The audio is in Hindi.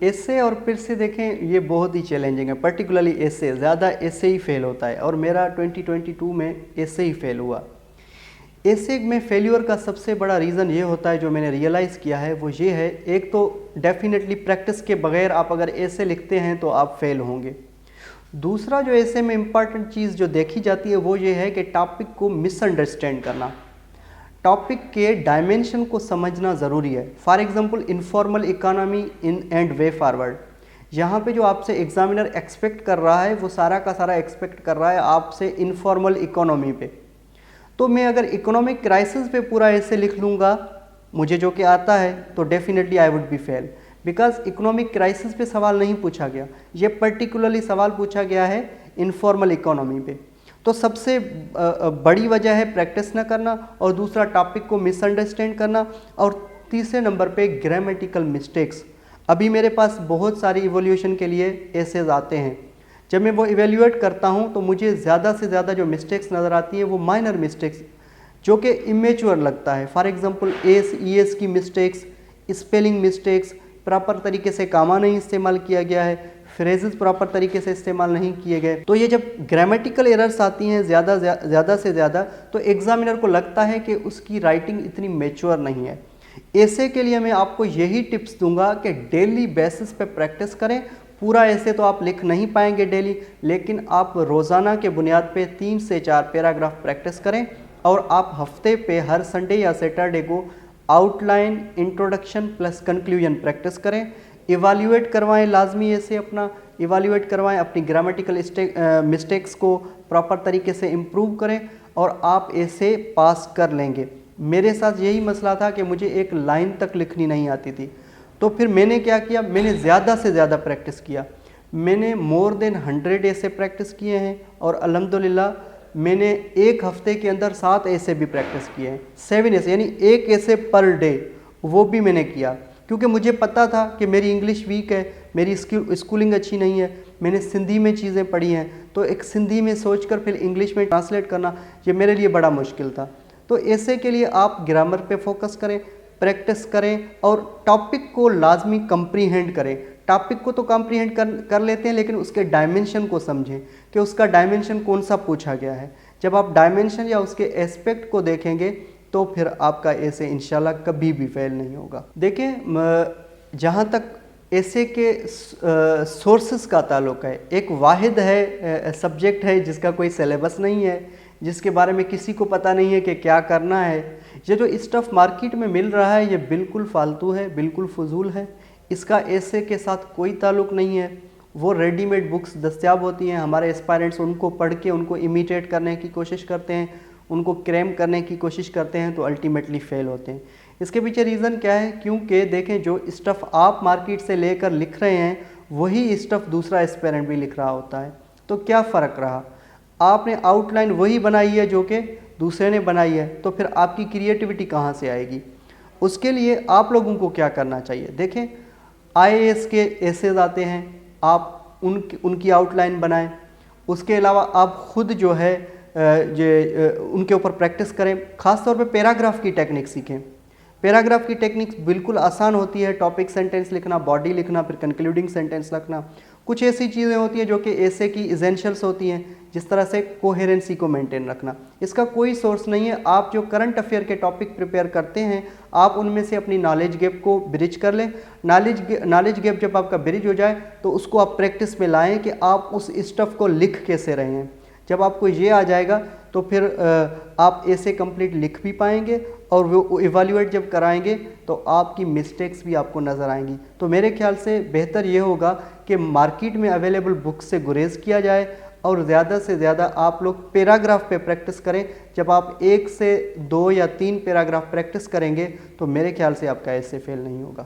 एसे और फिर से देखें ये बहुत ही चैलेंजिंग है, पर्टिकुलरली एसे ज़्यादा एसे ही फेल होता है और मेरा 2022 में एसे ही फेल हुआ। एसे में फेल्यूर का सबसे बड़ा रीज़न ये होता है, जो मैंने रियलाइज़ किया है वो ये है, एक तो डेफिनेटली प्रैक्टिस के बगैर आप अगर एसे लिखते हैं तो आप फेल होंगे। दूसरा जो एसे में इम्पॉर्टेंट चीज़ जो देखी जाती है वो ये है कि टॉपिक को मिसअंडरस्टैंड करना, टॉपिक के डायमेंशन को समझना ज़रूरी है। For example informal economy in and way forward, यहाँ पे जो आपसे एग्जामिनर एक्सपेक्ट कर रहा है वो सारा का सारा एक्सपेक्ट कर रहा है आपसे इनफॉर्मल इकोनॉमी पे। तो मैं अगर इकोनॉमिक क्राइसिस पे पूरा ऐसे लिख लूँगा मुझे जो कि आता है तो definitely I would be fail, because economic crisis पे सवाल नहीं पूछा गया, ये पर्टिकुलरली सवाल पूछा गया है इनफॉर्मल इकोनॉमी पे। तो सबसे बड़ी वजह है प्रैक्टिस ना करना, और दूसरा टॉपिक को मिसअंडरस्टैंड करना, और तीसरे नंबर पे ग्रामेटिकल मिस्टेक्स। अभी मेरे पास बहुत सारी इवोल्यूशन के लिए एसेज आते हैं, जब मैं वो इवेल्यूएट करता हूँ तो मुझे ज़्यादा से ज़्यादा जो मिस्टेक्स नज़र आती है वो माइनर मिस्टेक्स जो कि इमेच्योर लगता है। फॉर एग्जांपल एस की मिस्टेक्स, स्पेलिंग मिस्टेक्स, प्रॉपर तरीके से कामा नहीं इस्तेमाल किया गया है, फ्रेजेस प्रॉपर तरीके से इस्तेमाल नहीं किए गए। तो ये जब ग्रामेटिकल एरर्स आती हैं ज़्यादा से ज़्यादा, तो एग्जामिनर को लगता है कि उसकी राइटिंग इतनी मैच्योर नहीं है। ऐसे के लिए मैं आपको यही टिप्स दूंगा कि डेली बेसिस पे प्रैक्टिस करें। पूरा ऐसे तो आप लिख नहीं पाएंगे डेली, लेकिन आप रोज़ाना के बुनियाद पे 3 से 4 पैराग्राफ प्रैक्टिस करें, और आप हफ्ते पे हर संडे या सैटरडे को outline, introduction plus conclusion practice करें। इवाल्यूएट करवाएं, लाजमी ऐसे अपना इवाल्यूएट करवाएं, अपनी ग्रामेटिकल मिस्टेक्स को प्रॉपर तरीके से इम्प्रूव करें और आप ऐसे पास कर लेंगे। मेरे साथ यही मसला था कि मुझे एक लाइन तक लिखनी नहीं आती थी, तो फिर मैंने क्या किया, मैंने ज़्यादा से ज़्यादा प्रैक्टिस किया। मैंने मोर देन 100 ऐसे प्रैक्टिस किए हैं, और अल्हम्दुलिल्लाह मैंने एक हफ्ते के अंदर 7 ऐसे भी प्रैक्टिस किए हैं, 7 ऐसे, यानी एक ऐसे पर डे, वो भी मैंने किया। क्योंकि मुझे पता था कि मेरी इंग्लिश वीक है, मेरी स्कूलिंग अच्छी नहीं है, मैंने सिंधी में चीज़ें पढ़ी हैं, तो एक सिंधी में सोचकर फिर इंग्लिश में ट्रांसलेट करना ये मेरे लिए बड़ा मुश्किल था। तो ऐसे के लिए आप ग्रामर पे फोकस करें, प्रैक्टिस करें, और टॉपिक को लाजमी कंप्रीहेंड करें। टॉपिक को तो कंप्रीहेंड कर लेते हैं, लेकिन उसके डायमेंशन को समझें कि उसका डायमेंशन कौन सा पूछा गया है। जब आप डायमेंशन या उसके एस्पेक्ट को देखेंगे तो फिर आपका ऐसे इंशाल्लाह कभी भी फेल नहीं होगा। देखें, जहाँ तक ऐसे के सोर्सेस का ताल्लुक है, एक वाहिद है सब्जेक्ट है जिसका कोई सिलेबस नहीं है, जिसके बारे में किसी को पता नहीं है कि क्या करना है। ये जो स्टफ़ मार्केट में मिल रहा है ये बिल्कुल फालतू है, बिल्कुल फजूल है, इसका ऐसे के साथ कोई ताल्लुक नहीं है। वो रेडीमेड बुक्स दस्तयाब होती हैं, हमारे एस्पायरेंट्स उनको पढ़ के उनको इमिटेट करने की कोशिश करते हैं, उनको क्रैम करने की कोशिश करते हैं, तो अल्टीमेटली फ़ेल होते हैं। इसके पीछे रीज़न क्या है, क्योंकि देखें जो स्टफ़ आप मार्केट से लेकर लिख रहे हैं वही स्टफ़ दूसरा एस्पायरेंट भी लिख रहा होता है। तो क्या फ़र्क रहा, आपने आउटलाइन वही बनाई है जो कि दूसरे ने बनाई है, तो फिर आपकी क्रिएटिविटी कहाँ से आएगी। उसके लिए आप लोगों को क्या करना चाहिए, देखें IAS के एसेज आते हैं, आप उनकी आउटलाइन बनाएं। उसके अलावा आप ख़ुद जो है उनके ऊपर प्रैक्टिस करें। ख़ास तौर पे पैराग्राफ की टेक्निक सीखें। पैराग्राफ की टेक्निक बिल्कुल आसान होती है, टॉपिक सेंटेंस लिखना, बॉडी लिखना, फिर कंक्लूडिंग सेंटेंस लिखना। कुछ ऐसी चीज़ें होती हैं जो कि ऐसे की इसेंशियल्स होती हैं, जिस तरह से कोहेरेंसी को मेंटेन रखना। इसका कोई सोर्स नहीं है, आप जो करंट अफेयर के टॉपिक प्रिपेयर करते हैं आप उनमें से अपनी नॉलेज गैप को ब्रिज कर लें। नॉलेज गैप जब आपका ब्रिज हो जाए तो उसको आप प्रैक्टिस में लाएँ कि आप उस स्टफ़ को लिख कैसे रहे हैं। जब आपको ये आ जाएगा तो फिर आप ऐसे कंप्लीट लिख भी पाएंगे, और वो इवैल्यूएट जब कराएंगे तो आपकी मिस्टेक्स भी आपको नज़र आएंगी। तो मेरे ख्याल से बेहतर ये होगा कि मार्केट में अवेलेबल बुक्स से गुरेज किया जाए, और ज़्यादा से ज़्यादा आप लोग पैराग्राफ पे प्रैक्टिस करें। जब आप 1 से 2 या 3 पैराग्राफ प्रैक्टिस करेंगे तो मेरे ख्याल से आपका ऐसे फेल नहीं होगा।